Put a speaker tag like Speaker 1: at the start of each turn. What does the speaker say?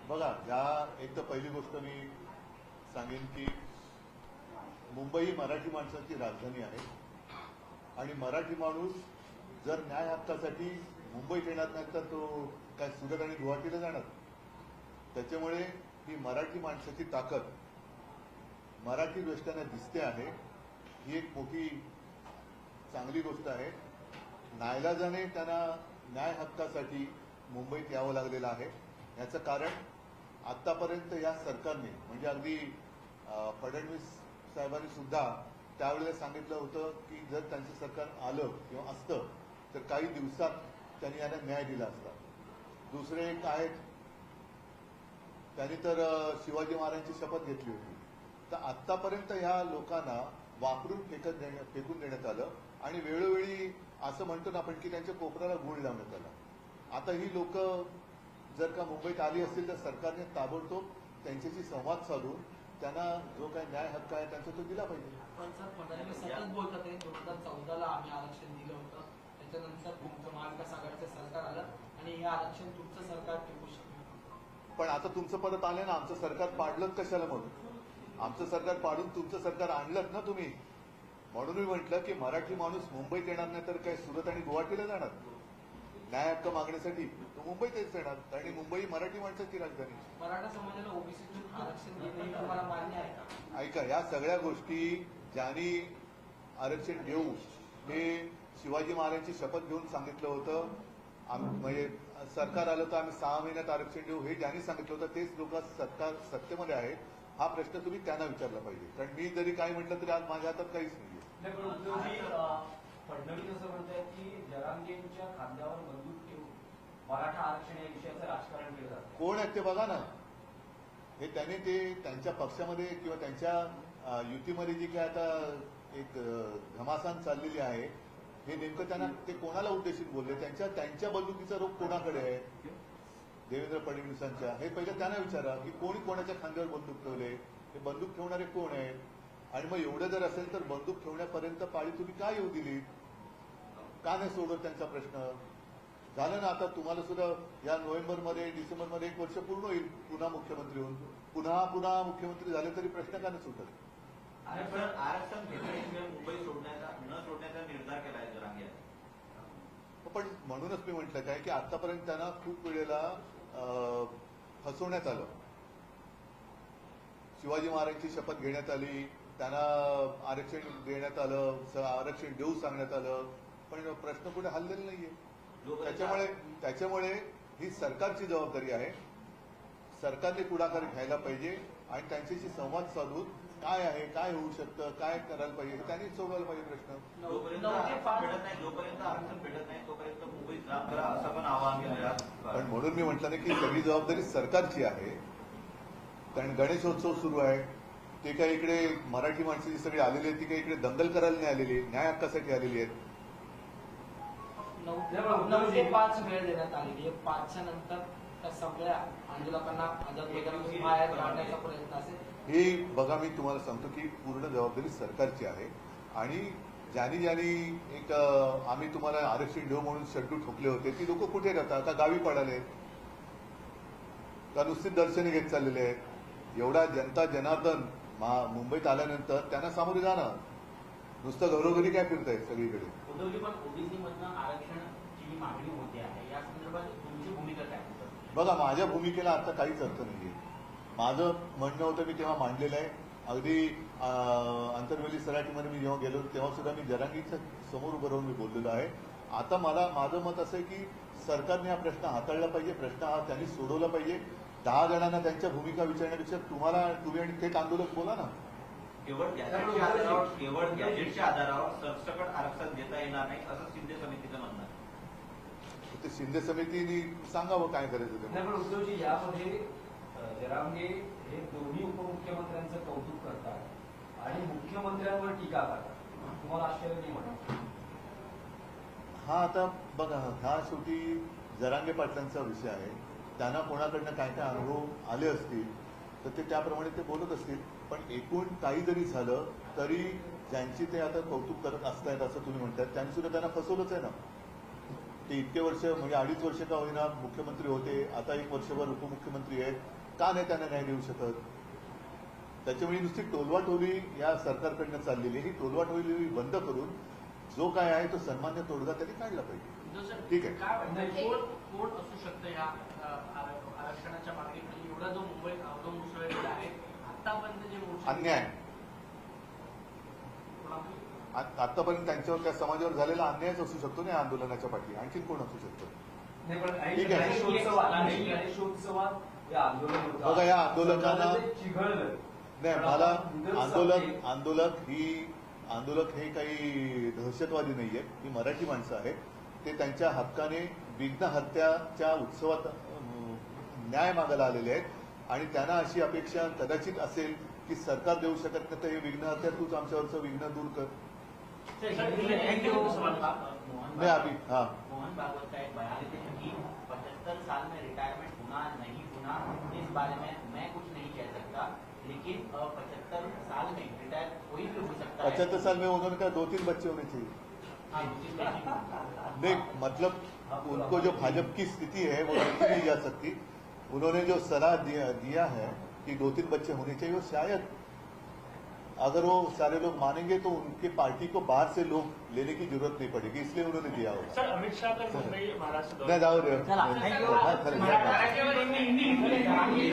Speaker 1: बघा, या एक तर पहिली गोष्ट मी सांगेन की मुंबई ही मराठी माणसाची राजधानी आहे आणि मराठी माणूस जर न्याय हक्कासाठी मुंबईत येणार नाही तर तो काय सुरत आणि गुवाहाटीला जाणार. त्याच्यामुळे ही मराठी माणसाची ताकद मराठी द्रष्ट्याने दिसते आहे. ही एक मोठी चांगली गोष्ट आहे. नाईलाजाने त्यांना न्याय हक्कासाठी मुंबईत यावं लागलेलं आहे. याचं कारण आतापर्यंत या सरकारने म्हणजे अगदी फडणवीस साहेबांनी सुद्धा त्यावेळेला सांगितलं होतं की जर त्यांचं सरकार आलं किंवा असतं तर काही दिवसात त्यांनी यांना न्याय दिला असता. दुसरे एक आहेत, त्यांनी तर शिवाजी महाराजांची शपथ घेतली होती. तर आतापर्यंत ह्या लोकांना वापरून फेकून देण्यात आलं आणि वेळोवेळी असं म्हणतो ना आपण की त्यांच्या कोपऱ्याला गुळ लावण्यात आला. आता ही लोक जर का मुंबईत आली असतील तर सरकारने ताबडतोब त्यांच्याशी संवाद साधून त्यांना जो काही न्याय हक्क आहे त्यांचा तो दिला पाहिजे.
Speaker 2: पण सर, फडणवीस सतत बोलतात 2014ला आम्ही आरक्षण दिलं होतं, त्याच्यानंतर तुमचं महाविकास आघाडीचं सरकार आलं आणि हे आरक्षण तुमचं सरकार टिकू शकतं.
Speaker 1: पण आता तुमचं परत आलं ना, आमचं सरकार पाडलं कशाला? मग आमचं सरकार पाडून तुमचं सरकार आणलं ना तुम्ही. म्हणून मी म्हटलं की मराठी माणूस मुंबईत येणार नाही तर काय सुरत आणि गुवाहाटीला जाणार न्याय हक्क मागण्यासाठी? तो मुंबईतच येणार, कारण मुंबई मराठी माणसाची राजधानी.
Speaker 2: मराठा समाजाला ओबीसीतून आरक्षण देणं हे तुम्हाला मान्य आहे का?
Speaker 1: ऐका, या सगळ्या गोष्टी ज्यांनी आरक्षण देऊ हे शिवाजी महाराजांची शपथ घेऊन सांगितलं होतं. म्हणजे सरकार आलं तर आम्ही 6 महिन्यात आरक्षण देऊ हे ज्यांनी सांगितलं होतं तेच लोक सरकार सत्तेमध्ये आहेत. हा प्रश्न तुम्ही त्यांना विचारला पाहिजे, कारण मी जरी काय म्हटलं तरी आज माझ्या हातात काहीच नाहीये.
Speaker 3: फडणवीस असं म्हणतात की जरांगेंच्या खांद्यावर बंदूक ठेवून मराठा आरक्षण या विषयाचं राजकारण केलं जातं.
Speaker 1: कोण आहेत ते बघा ना. हे त्याने ते त्यांच्या पक्षामध्ये किंवा त्यांच्या युतीमध्ये जी काय आता एक घमासान चाललेली आहे हे नेमकं त्यांना ते कोणाला उद्देशून बोलले? त्यांच्या बंदुकीचा रोग कोणाकडे आहे? देवेंद्र फडणवीसांच्या. हे पहिलं त्यांना विचारा की कोणी कोणाच्या खांद्यावर बंदूक ठेवले, हे बंदूक ठेवणारे कोण आहेत? आणि मग एवढं जर असेल तर बंदूक ठेवण्यापर्यंत पाळी तुम्ही काय येऊ दिली? का नाही सोडत त्यांचा प्रश्न? झालं ना, आता तुम्हाला सुद्धा या नोव्हेंबरमध्ये डिसेंबरमध्ये 1 वर्ष पूर्ण होईल पुन्हा मुख्यमंत्री होऊन. पुन्हा मुख्यमंत्री झाले तरी प्रश्न का नाही सुटत?
Speaker 4: आरक्षण घेतल्याशिवाय मुंबई न सोडण्याचा निर्धार केला आहे जरांगे.
Speaker 1: पण म्हणूनच मी म्हटलं काय की आतापर्यंत त्यांना खूप वेळेला फसवण्यात आलं. शिवाजी महाराजांची शपथ घेण्यात आली, त्यांना आरक्षण देण्यात आलं, आरक्षण देऊ सांगण्यात आलं, पण प्रश्न कुठे हललेला नाहीये. त्याच्यामुळे ही सरकारची जबाबदारी आहे. सरकारने पुढाकार घ्यायला पाहिजे आणि त्यांच्याशी संवाद साधून काय आहे, काय होऊ शकतं, काय करायला पाहिजे त्यांनी सोडवायला पाहिजे प्रश्न.
Speaker 4: जोपर्यंत आरक्षण भेटत नाही तोपर्यंत मुंबईत राम करा असं पण आवाहन केलं.
Speaker 1: पण म्हणून मी म्हटलं ना की सगळी जबाबदारी सरकारची आहे. कारण गणेशोत्सव सुरू आहे, ते काही इकडे मराठी माणसाची सगळी आलेली आहेत, ती काही इकडे दंगल करायला नाही आलेली, न्याय हक्कासाठी आलेली आहेत.
Speaker 2: 9 ते 5 वेळ देण्यात आलेली आहे. 5च्या नंतर त्या सगळ्या आंदोलकांना बाहेर काढण्याचा प्रयत्न असेल.
Speaker 1: हे बघा, मी तुम्हाला सांगतो की पूर्ण जबाबदारी सरकारची आहे. आणि ज्यांनी एक आम्ही तुम्हाला आरक्षण देऊ म्हणून शड्डू ठोकले होते ती लोक कुठे राहतात? का गावी पडाले का नुसती दर्शने घेत चाललेले आहेत? एवढा जनता जनार्दन मुंबईत आल्यानंतर त्यांना सामोरे जाणं, नुसतं घरोघरी काय फिरतायत सगळीकडे.
Speaker 5: उद्धवजी, पण ओबीसी मधनं आरक्षणाची मागणी होते आहे, या संदर्भात तुमची भूमिका काय?
Speaker 1: बघा, माझ्या भूमिकेला आता काहीच अर्थ नाहीये. माझं म्हणणं होतं, मी तेव्हा मांडलेलं आहे. अगदी आंतरवेली सराटीमध्ये मी जेव्हा गेलो तेव्हा सुद्धा मी जरांगीच्या समोर उभं राहून मी बोललेलो आहे. आता माझं मत असं आहे की सरकारने हा प्रश्न हाताळला पाहिजे. प्रश्न हा त्यांनी सोडवला पाहिजे. 10 जणांना त्यांच्या भूमिका विचारण्यापेक्षा तुम्ही आणि थेट आंदोलक बोला ना.
Speaker 4: केवळ गॅजेटच्या आधारावर सरसकट आरक्षण देता येणार नाही असं शिंदे समितीचं म्हणणं आहे.
Speaker 1: ते शिंदे समितीने सांगावं काय करायचं ते.
Speaker 3: पण उद्धवजी, यामध्ये जरांगे हे दोन्ही उपमुख्यमंत्र्यांचं कौतुक करतात आणि मुख्यमंत्र्यांवर टीका करतात. तुम्हाला आश्चर्य नाही म्हणत?
Speaker 1: हा, आता बघा, हा शेवटी जरांगे पाटलांचा विषय आहे. त्यांना कोणाकडनं काय काय अनुभव आले असतील तर ते त्याप्रमाणे ते बोलत असतील. पण एकूण काही जरी झालं तरी ज्यांची ते आता कौतुक करत असतायत असं तुम्ही म्हणतात त्यांनी सुद्धा त्यांना फसवलंच आहे ना. ते इतके वर्ष म्हणजे 2.5 वर्ष का होईना मुख्यमंत्री होते, आता 1 वर्षभर उपमुख्यमंत्री आहेत, का नाही त्यांना न्याय देऊ शकत? त्याच्यामुळे नुसती टोलवाटोली या सरकारकडनं चाललेली, ही टोलवाटोली बंद करून जो काय आहे तो सन्मान्य तोडगा त्यांनी काढला पाहिजे. ठीक आहे.
Speaker 2: काय वाटतं कोण असू शकतं या आरक्षणाच्या मागणीखाली एवढा जो मुंबईत अवलंब उसळलेला आहे आतापर्यंत जे मोर्चे
Speaker 1: अन्याय
Speaker 2: कोणाकडे?
Speaker 1: आतापर्यंत त्यांच्यावर त्या समाजावर झालेला अन्यायच असू शकतो ना या आंदोलनाच्या पाठी. आणखीन कोण असू शकतं?
Speaker 3: नाही पण
Speaker 1: ठीक आहे.
Speaker 3: गणेशोत्सवात हे आंदोलन होतं.
Speaker 1: बघा, या आंदोलकांना
Speaker 3: ते चिघळलं.
Speaker 1: नाही, मला आंदोलक हे काही दहशतवादी नाहीये, ही मराठी माणसं आहेत. ते त्यांच्या हक्काने विघ्न हत्याच्या उत्सवात न्याय मागायला आलेले आहेत आणि त्यांना अशी अपेक्षा कदाचित असेल की सरकार देऊ शकत नाही तर हे विघ्न हत्या तूच आमच्यावरचं विघ्न दूर कर. नाही अभी हाँ
Speaker 5: मोहन भागवत का एक बयान थे कि 75 साल में रिटायरमेंट होना नहीं होना इस बारे में मैं कुछ नहीं कह सकता, लेकिन 75 साल में रिटायर कोई भी हो सकता है.
Speaker 1: 75 साल में उन्होंने कहा 2-3 बच्चे होने चाहिए.
Speaker 5: हाँ, दूसरी बात
Speaker 1: नहीं, मतलब उनको जो भाजपा की स्थिति है वो देखी नहीं जा सकती. उन्होंने जो सलाह दिया है कि 2-3 बच्चे होने चाहिए, वो शायद अगर वो सारे लोग मानेंगे तो उनके पार्टी को बाहर से लोग लेने की जरूरत नहीं पड़ेगी, इसलिए उन्होंने दिया होगा.
Speaker 6: सर, अमित शाह तर मुंबई महाराष्ट्र
Speaker 1: नाही, जाऊ दे.
Speaker 5: चला,
Speaker 1: नाही,
Speaker 5: thank you.
Speaker 1: हा, खरं आहे.
Speaker 6: मराठीवर हिंदी